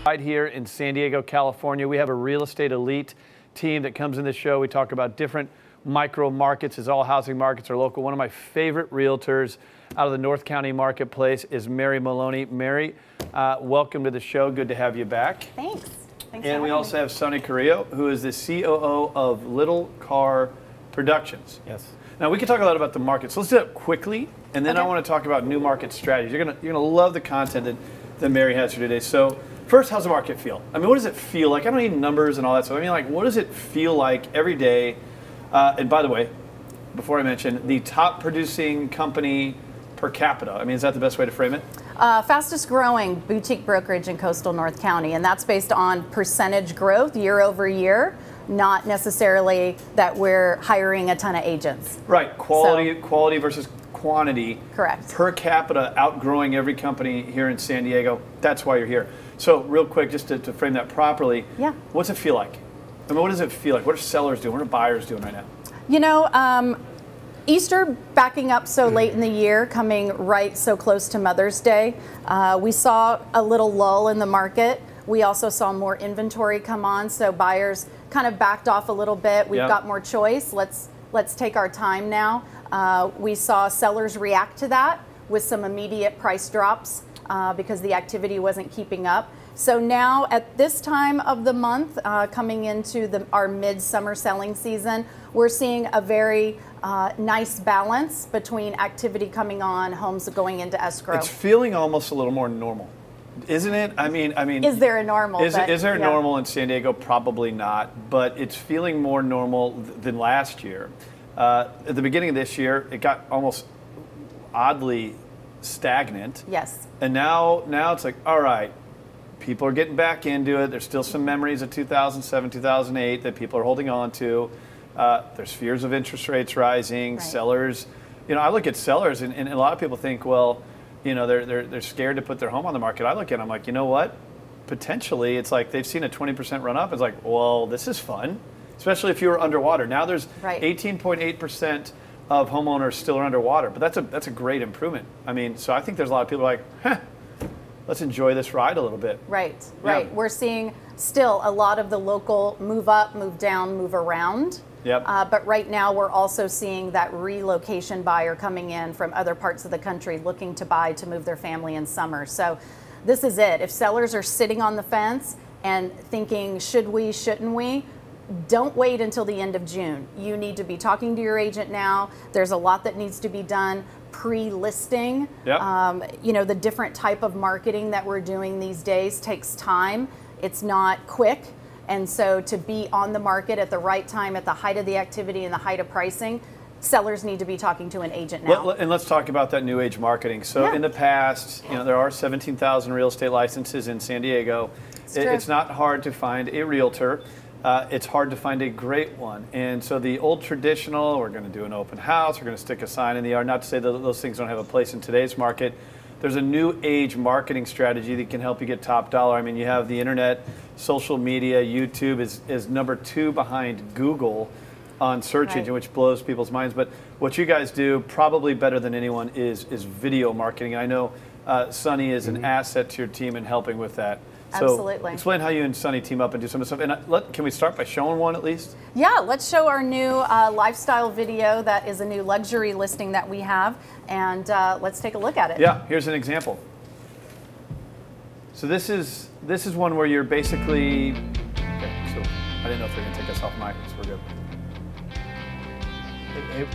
Right here in San Diego, California, we have a real estate elite team that comes in the show. We talk about different micro markets, as all housing markets are local. One of my favorite realtors out of the North County marketplace is Mary Maloney. Mary, welcome to the show. Good to have you back. Thanks. And we also have Sonny Carrillo, who is the COO of Little Car Productions. Yes. Now, we can talk a lot about the market, so let's do that quickly, and then I want to talk about new market strategies. You're gonna love the content that Mary has here today. So first, how's the market feel? I mean, what does it feel like? I don't need numbers and all that stuff. I mean, like, what does it feel like every day? And by the way, before I mention, the top producing company per capita. I mean, is that the best way to frame it? Fastest growing boutique brokerage in coastal North County, and that's based on percentage growth year over year, not necessarily that we're hiring a ton of agents. Right, quality versus quantity. Correct. Per capita outgrowing every company here in San Diego. That's why you're here. So real quick, just to frame that properly, what's it feel like? I mean, what does it feel like? What are sellers doing? What are buyers doing right now? You know, Easter backing up so late in the year, coming right so close to Mother's Day, we saw a little lull in the market. We also saw more inventory come on, so buyers kind of backed off a little bit. We've got more choice. Let's take our time now. We saw sellers react to that with some immediate price drops because the activity wasn't keeping up. So now at this time of the month, coming into our mid-summer selling season, we're seeing a very nice balance between activity coming on, homes going into escrow. It's feeling almost a little more normal, isn't it? I mean, is there a normal? Is there a normal in San Diego? Probably not, but it's feeling more normal than last year. At the beginning of this year, it got almost oddly stagnant. Yes. And now it's like, all right, people are getting back into it. There's still some memories of 2007, 2008 that people are holding on to. There's fears of interest rates rising. Right. Sellers, I look at sellers, and a lot of people think, well, they're scared to put their home on the market. I look at them, I'm like, you know what? Potentially, it's like they've seen a 20% run up. It's like, well, this is fun, especially if you were underwater. Now there's 18.8% of homeowners still are underwater, but that's a great improvement. I mean, so I think there's a lot of people like, let's enjoy this ride a little bit. Right. We're seeing still a lot of the local move up, move down, move around. Yep. But right now we're also seeing that relocation buyer coming in from other parts of the country looking to buy to move their family in summer. So this is it. If sellers are sitting on the fence and thinking, should we, shouldn't we? Don't wait until the end of June. You need to be talking to your agent now. There's a lot that needs to be done pre-listing. Yep. The different type of marketing that we're doing these days takes time. It's not quick. And so to be on the market at the right time, at the height of the activity and the height of pricing, sellers need to be talking to an agent now. And let's talk about that new age marketing. So in the past, there are 17,000 real estate licenses in San Diego. It's not hard to find a realtor. It's hard to find a great one. And so the old traditional, we're going to do an open house, we're going to stick a sign in the yard, not to say that those things don't have a place in today's market. There's a new age marketing strategy that can help you get top dollar. I mean, you have the internet, social media, YouTube is number 2 behind Google on search engine, which blows people's minds. But what you guys do probably better than anyone is video marketing. And I know Sonny is an asset to your team in helping with that. Absolutely. So explain how you and Sonny team up and do some of the stuff. And can we start by showing one at least? Yeah, let's show our new lifestyle video. That is a new luxury listing that we have. And let's take a look at it. Yeah, here's an example. So this is one where you're basically, okay, so I didn't know if they're going to take us off mic, so we're good. Hey.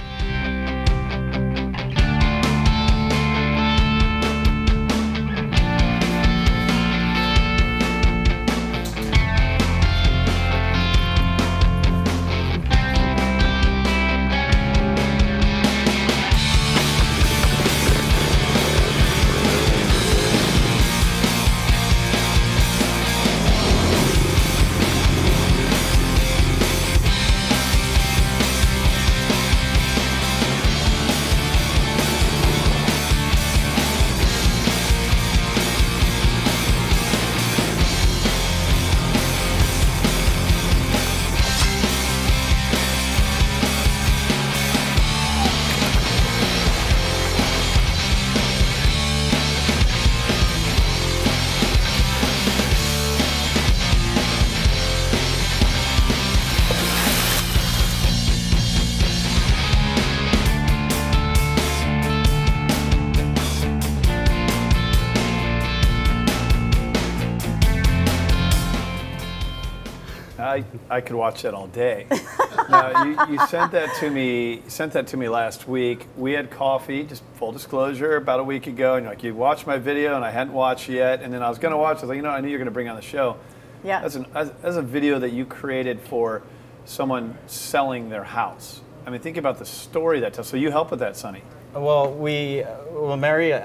I could watch that all day. You sent that to me last week. We had coffee, just full disclosure, about a week ago, and you're like, you watched my video, and I hadn't watched yet, and then I was going to watch. I was like, I knew you were going to bring on the show. Yeah. That's a video that you created for someone selling their house. I mean, think about the story that tells. So you help with that, Sonny. Well, Mary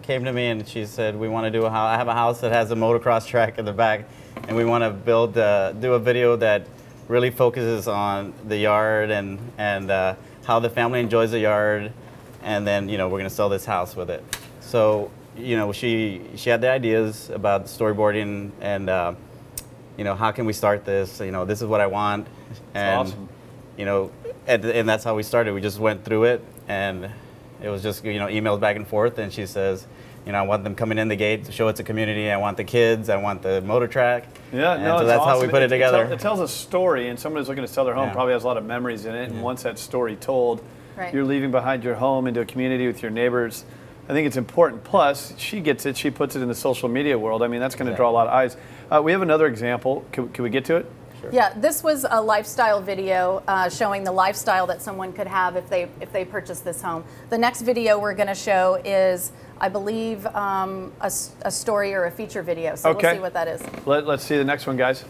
came to me and she said, we want to do I have a house that has a motocross track in the back, and we want to do a video that really focuses on the yard and how the family enjoys the yard, and then we're going to sell this house with it. So she had the ideas about storyboarding and how can we start this? This is what I want, and that's awesome. And that's how we started. We just went through it, and it was just emails back and forth, and she says, I want them coming in the gate to show it's a community. I want the kids. I want the motor track. Yeah, and no, so that's awesome. how we put it together. It tells a story, and someone who's looking to sell their home probably has a lot of memories in it. And once that story told, you're leaving behind your home into a community with your neighbors. I think it's important. Plus, she gets it. She puts it in the social media world. I mean, that's going to draw a lot of eyes. We have another example. Can we get to it? Sure. Yeah, this was a lifestyle video showing the lifestyle that someone could have if they purchase this home. The next video we're going to show is, I believe, a story or a feature video. So we'll see what that is. Let's see the next one, guys.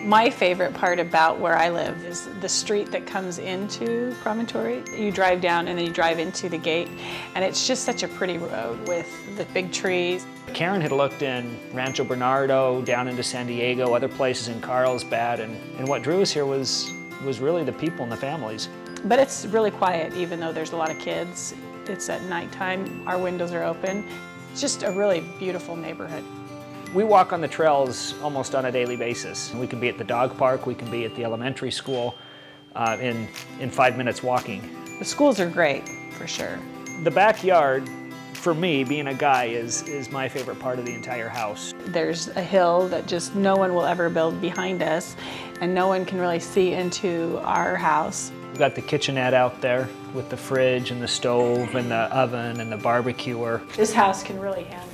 My favorite part about where I live is the street that comes into Promontory. You drive down and then you drive into the gate, and it's just such a pretty road with the big trees. Karen had looked in Rancho Bernardo, down into San Diego, other places in Carlsbad, and what drew us here was really the people and the families. But it's really quiet, even though there's a lot of kids. It's at nighttime, our windows are open. It's just a really beautiful neighborhood. We walk on the trails almost on a daily basis. We can be at the dog park, we can be at the elementary school in 5 minutes walking. The schools are great, for sure. The backyard, for me, being a guy, is my favorite part of the entire house. There's a hill that just no one will ever build behind us, and no one can really see into our house. We've got the kitchenette out there with the fridge and the stove and the oven and the barbecuer. This house can really handle.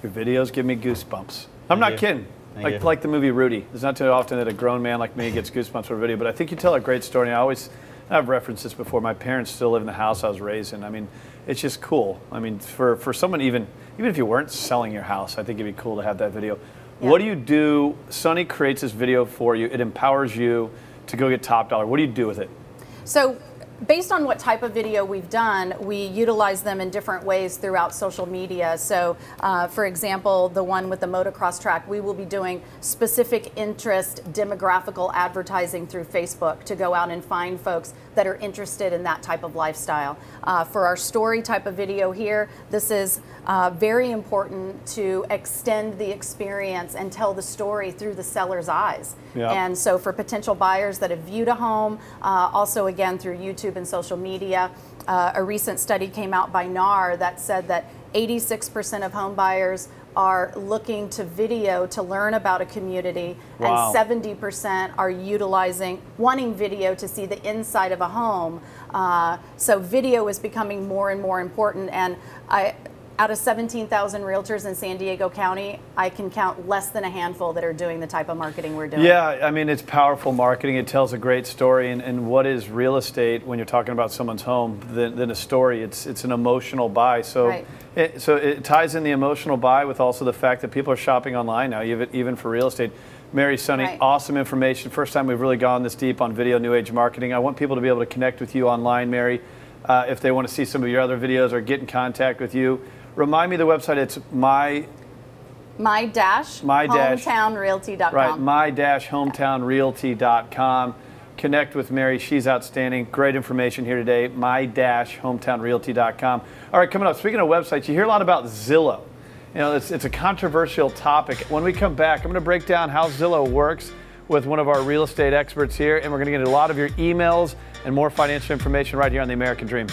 Your videos give me goosebumps. I'm not kidding. Like the movie Rudy. It's not too often that a grown man like me gets goosebumps for a video, but I think you tell a great story. And I've referenced this before. My parents still live in the house I was raised in. I mean, it's just cool. I mean, for someone even if you weren't selling your house, I think it'd be cool to have that video. Yeah. What do you do? Sonny creates this video for you. It empowers you to go get top dollar. What do you do with it? So, based on what type of video we've done, we utilize them in different ways throughout social media. So, for example, the one with the motocross track, we will be doing specific interest demographical advertising through Facebook to go out and find folks that are interested in that type of lifestyle. For our story type of video here, this is very important to extend the experience and tell the story through the seller's eyes. Yeah. And so for potential buyers that have viewed a home, also again through YouTube and social media, a recent study came out by NAR that said that 86% of home buyers are looking to video to learn about a community, and 70% are wanting video to see the inside of a home. So video is becoming more and more important, and out of 17,000 realtors in San Diego County, I can count less than a handful that are doing the type of marketing we're doing. Yeah, I mean, it's powerful marketing. It tells a great story. And what is real estate when you're talking about someone's home than a story? It's an emotional buy. So, it ties in the emotional buy with also the fact that people are shopping online now, even for real estate. Mary, Sonny, awesome information. First time we've really gone this deep on video new age marketing. I want people to be able to connect with you online, Mary, if they want to see some of your other videos or get in contact with you. Remind me the website. It's my-hometownrealty.com. Right, my-hometownrealty.com. Connect with Mary. She's outstanding. Great information here today. my-hometownrealty.com. All right, coming up, speaking of websites, you hear a lot about Zillow. You know, it's a controversial topic. When we come back, I'm going to break down how Zillow works with one of our real estate experts here, and we're going to get a lot of your emails and more financial information right here on The American Dream.